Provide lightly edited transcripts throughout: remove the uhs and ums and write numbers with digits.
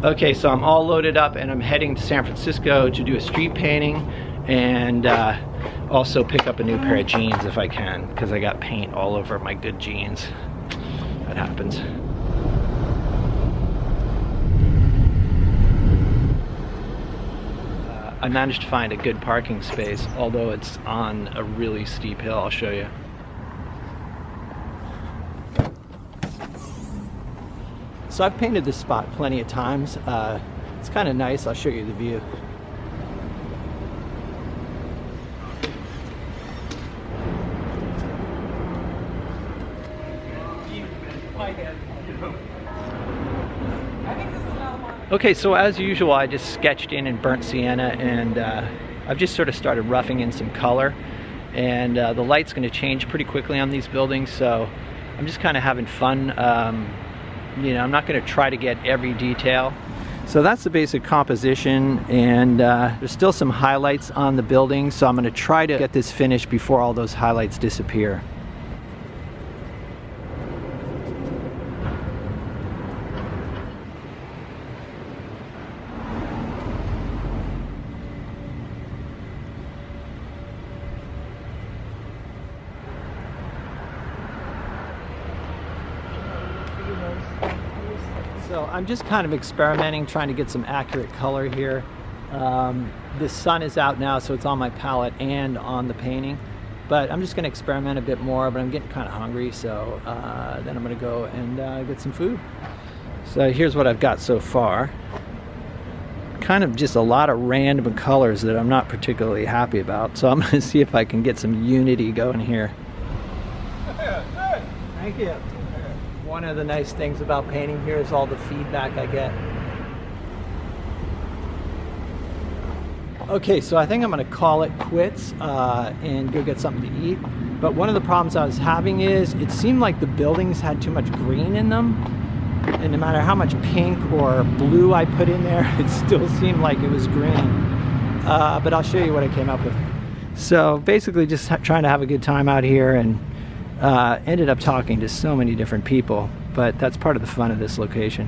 Okay, so I'm all loaded up and I'm heading to San Francisco to do a street painting and also pick up a new pair of jeans if I can, because I got paint all over my good jeans. That happens. I managed to find a good parking space, although it's on a really steep hill. I'll show you. So I've painted this spot plenty of times. It's kind of nice. I'll show you the view. Okay, so as usual, I just sketched in burnt sienna, and I've just sort of started roughing in some color. And the light's going to change pretty quickly on these buildings, so I'm just kind of having fun. You know, I'm not going to try to get every detail. So that's the basic composition, and there's still some highlights on the building, so I'm going to try to get this finished before all those highlights disappear. So I'm just kind of experimenting, trying to get some accurate color here. The sun is out now, so it's on my palette and on the painting. But I'm just going to experiment a bit more, but I'm getting kind of hungry, so then I'm going to go and get some food. So here's what I've got so far. Kind of just a lot of random colors that I'm not particularly happy about. So I'm going to see if I can get some unity going here. Thank you. One of the nice things about painting here is all the feedback I get. Okay, so I think I'm going to call it quits and go get something to eat. But one of the problems I was having is it seemed like the buildings had too much green in them. And no matter how much pink or blue I put in there, it still seemed like it was green. But I'll show you what I came up with. So basically just trying to have a good time out here, and ended up talking to so many different people, but that's part of the fun of this location.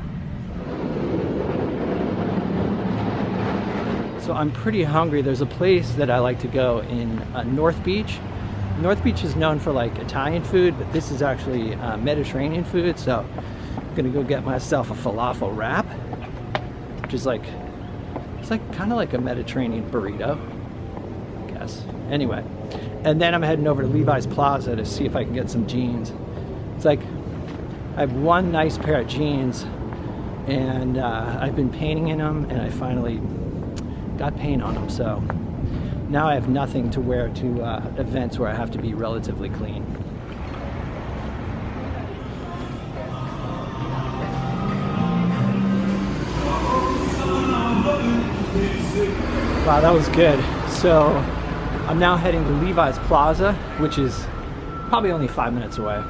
So I'm pretty hungry. There's a place that I like to go in North Beach. North Beach is known for like Italian food, but this is actually Mediterranean food, so I'm gonna go get myself a falafel wrap, which is like, it's like kind of like a Mediterranean burrito, I guess. Anyway, and then I'm heading over to Levi's Plaza to see if I can get some jeans. It's like I have one nice pair of jeans, and I've been painting in them, and I finally got paint on them, so now I have nothing to wear to events where I have to be relatively clean. Wow, that was good. So I'm now heading to Levi's Plaza, which is probably only 5 minutes away.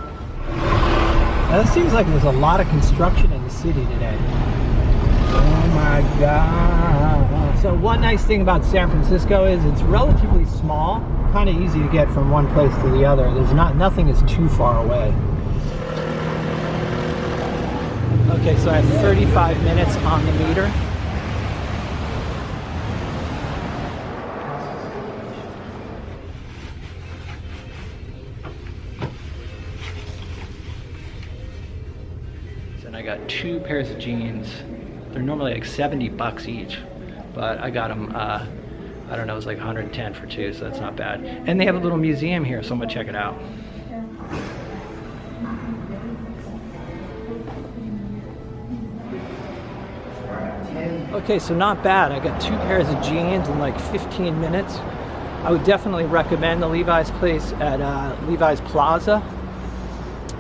Now, it seems like there's a lot of construction in the city today. Oh my God. So one nice thing about San Francisco is it's relatively small, kind of easy to get from one place to the other. Nothing is too far away. Okay, so I have 35 minutes on the meter. I got 2 pairs of jeans. They're normally like 70 bucks each, but I got them, I don't know, it was like 110 for 2, so that's not bad. And they have a little museum here, so I'm gonna check it out. Okay, so not bad. I got 2 pairs of jeans in like 15 minutes. I would definitely recommend the Levi's place at Levi's Plaza.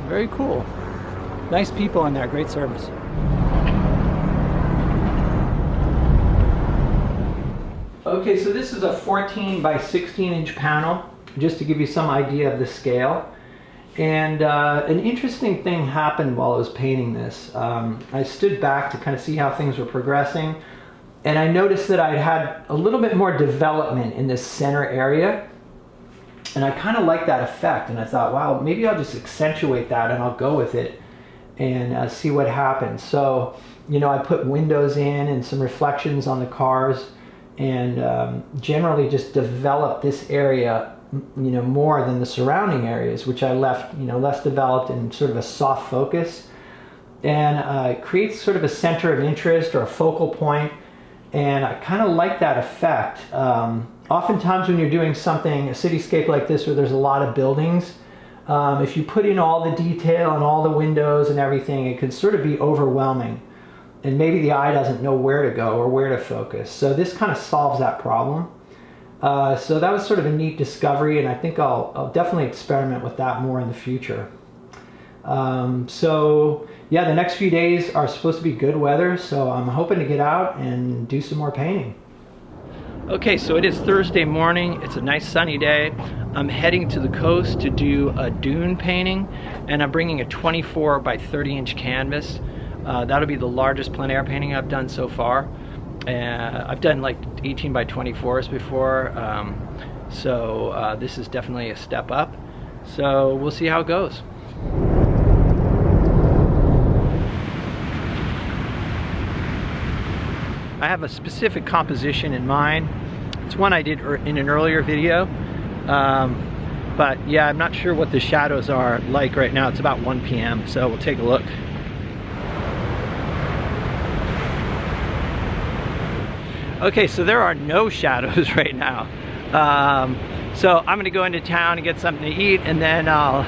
Very cool. Nice people in there, great service. Okay, so this is a 14 by 16 inch panel, just to give you some idea of the scale. And an interesting thing happened while I was painting this. I stood back to kind of see how things were progressing, and I noticed that I'd had a little bit more development in this center area. And I kind of liked that effect, and I thought, wow, maybe I'll just accentuate that and I'll go with it. and see what happens. So, you know, I put windows in and some reflections on the cars, and generally just develop this area, you know, more than the surrounding areas, which I left, you know, less developed and sort of a soft focus, and it creates sort of a center of interest or a focal point, and I kind of like that effect. Oftentimes when you're doing something, a cityscape like this, where there's a lot of buildings, if you put in all the detail and all the windows and everything, it can sort of be overwhelming, and maybe the eye doesn't know where to go or where to focus. So this kind of solves that problem. So that was sort of a neat discovery, and I think I'll definitely experiment with that more in the future. So yeah, the next few days are supposed to be good weather, so I'm hoping to get out and do some more painting. Okay, so it is Thursday morning. It's a nice sunny day. I'm heading to the coast to do a dune painting, and I'm bringing a 24 by 30 inch canvas. That'll be the largest plein air painting I've done so far. I've done like 18 by 24s before, so this is definitely a step up. So we'll see how it goes. I have a specific composition in mind. It's one I did in an earlier video, but yeah, I'm not sure what the shadows are like right now. It's about 1 p.m., so we'll take a look. Okay, so there are no shadows right now. So I'm gonna go into town and get something to eat, and then I'll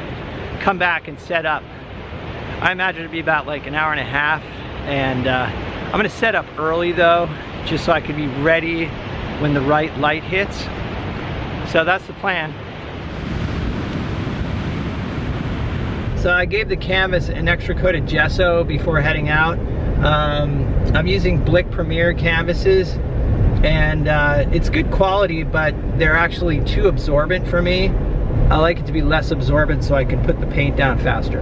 come back and set up. I imagine it'll be about like an hour and a half, and I'm gonna set up early though, just so I can be ready when the right light hits. So that's the plan. So I gave the canvas an extra coat of gesso before heading out. I'm using Blick Premier canvases, and it's good quality, but they're actually too absorbent for me. I like it to be less absorbent so I can put the paint down faster.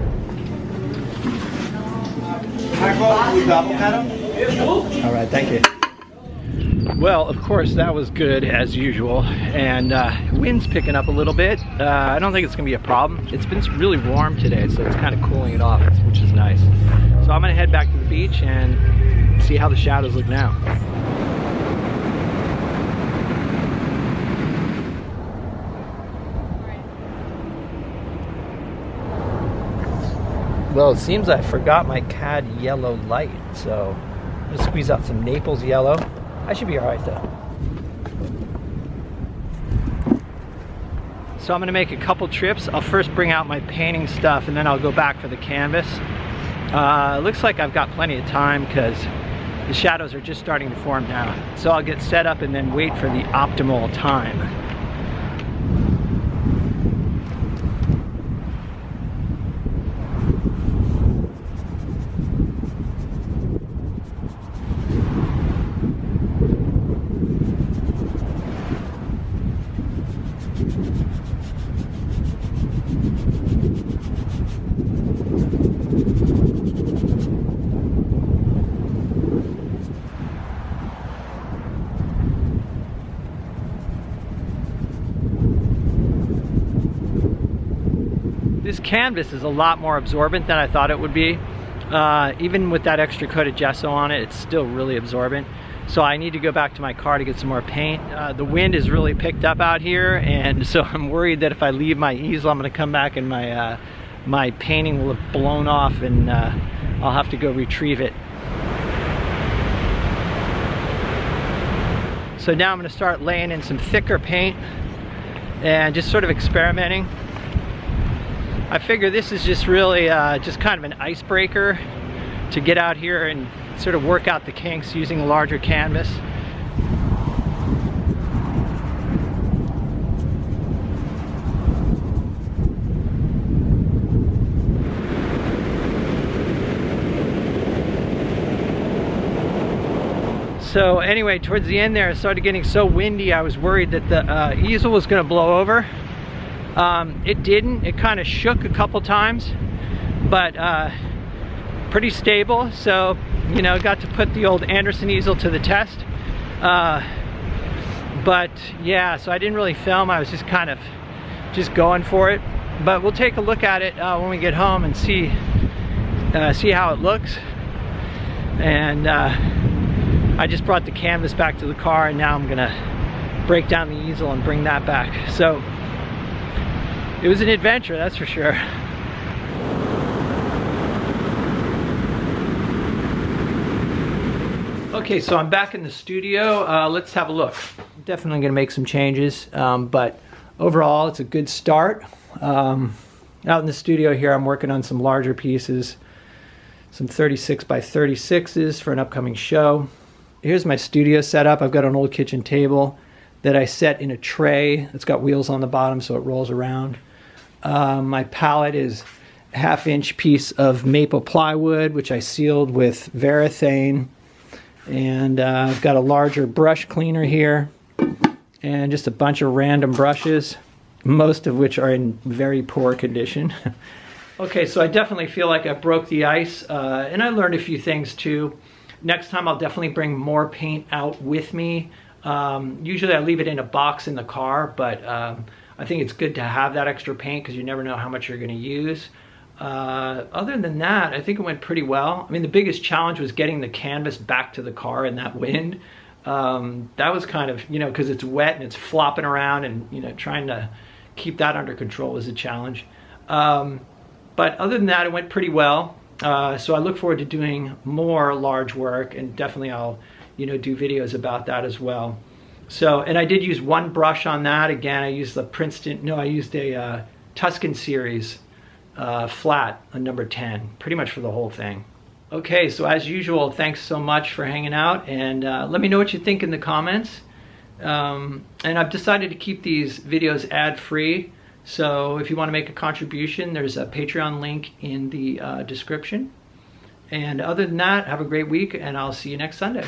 All right, thank you. Well, of course, that was good as usual, and wind's picking up a little bit. I don't think it's gonna be a problem. It's been really warm today, so it's kind of cooling it off, which is nice. So I'm gonna head back to the beach and see how the shadows look now. Well, it seems I forgot my CAD yellow light, so I'm gonna squeeze out some Naples yellow. I should be all right though. So I'm gonna make a couple trips. I'll first bring out my painting stuff, and then I'll go back for the canvas. It looks like I've got plenty of time because the shadows are just starting to form now. So I'll get set up and then wait for the optimal time. This canvas is a lot more absorbent than I thought it would be. Even with that extra coat of gesso on it, it's still really absorbent. So I need to go back to my car to get some more paint. The wind is really picked up out here, and so I'm worried that if I leave my easel, I'm gonna come back and my painting will have blown off, and I'll have to go retrieve it. So now I'm gonna start laying in some thicker paint and just sort of experimenting. I figure this is just really just kind of an icebreaker to get out here and sort of work out the kinks using a larger canvas. So anyway, towards the end there, it started getting so windy, I was worried that the easel was going to blow over. It didn't. It kind of shook a couple times, but pretty stable. So, you know, got to put the old Anderson easel to the test. But yeah, so I didn't really film. I was just kind of just going for it. But we'll take a look at it when we get home and see see how it looks. And I just brought the canvas back to the car, and now I'm gonna break down the easel and bring that back. So it was an adventure, that's for sure. Okay, so I'm back in the studio. Let's have a look. Definitely gonna make some changes, but overall it's a good start. Out in the studio here, I'm working on some larger pieces, some 36 by 36s for an upcoming show. Here's my studio setup. I've got an old kitchen table that I set in a tray. It's got wheels on the bottom so it rolls around. My palette is a 1/2-inch piece of maple plywood, which I sealed with Varathane. And I've got a larger brush cleaner here and just a bunch of random brushes, most of which are in very poor condition. Okay, so I definitely feel like I broke the ice, and I learned a few things too. Next time I'll definitely bring more paint out with me. Usually I leave it in a box in the car, but I think it's good to have that extra paint because you never know how much you're going to use. Other than that, I think it went pretty well. I mean, the biggest challenge was getting the canvas back to the car in that wind. That was kind of, you know, because it's wet and it's flopping around, and, you know, trying to keep that under control was a challenge. But other than that, it went pretty well. So I look forward to doing more large work, and definitely I'll, you know, do videos about that as well. So, and I did use one brush on that. Again, I used the I used a Tuscan series flat, a number 10, pretty much for the whole thing. Okay, so as usual, thanks so much for hanging out, and let me know what you think in the comments. And I've decided to keep these videos ad-free, so if you want to make a contribution, there's a Patreon link in the description. And other than that, have a great week, and I'll see you next Sunday.